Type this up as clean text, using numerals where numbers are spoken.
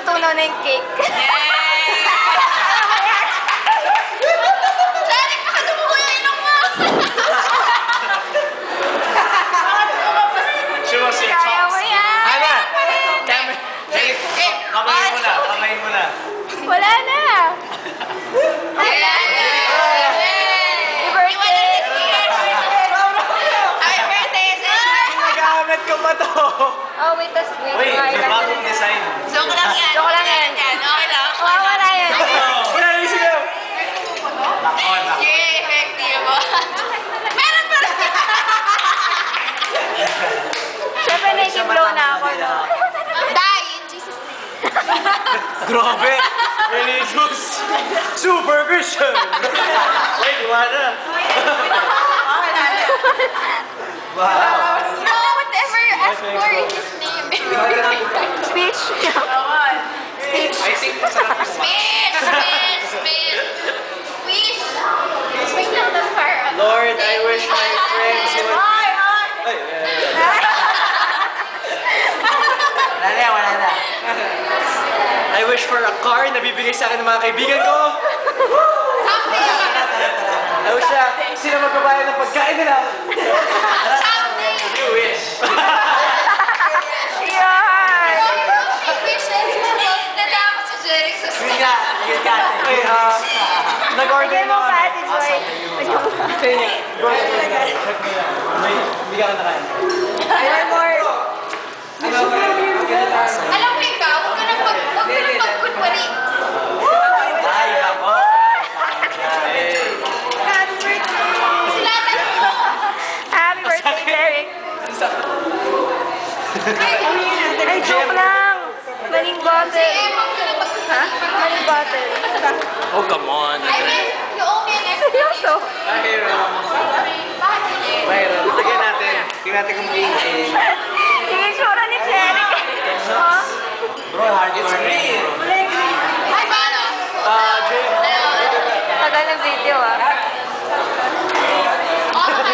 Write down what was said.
natutunaw na yung cake. Derek, baka tumuko yung ilong mo! Kaya mo yan! Ana! Kamayin mo na, kamayin mo na. Wala na! Nagamit ko pa to. Oh, wait, tas wait. Wait, bagong design. Joke lang yan. Joke lang yan. Okay lang. Wala yan. Wala na isip ko. Yay, effective. Meron pa rin. Siyempre, native-blow na ako, no? Die in Jesus' name. Grabe. Religious. Super Christian. Wait, wala. Wow. No, whatever you ask for in His name. Speech. I think masarap yung Speech! Speech! Speech! Wish! Wait lang, the fire. Lord, I wish my friends would... Ay, wala na. I wish for a car na bibigay sa akin ng mga kaibigan ko. I wish na sila magbabayad ng pagkain nila. You wish. Yan! Yun nga. Ay, nag-order Bigyan mo na pa, kami. Ate Joy. Bigyan mo pa. Go ahead. May bigyan ka na kain. One more. Alam mo ikaw, huwag ka nang magkunwari. Ay, ako. Silatan mo. Happy birthday, Derek. Ay, joke lang. Maling bottle. Ha? Maling bottle. Oh, come on. I mean, you owe me an explanation. Seryoso? Mayroon. Tignan natin. Tignan natin kung magiging. Yung itsura ni Derek. Ha? Bro, it's green. Ay, paano? Jim. Tagal ng video, ah. Okay.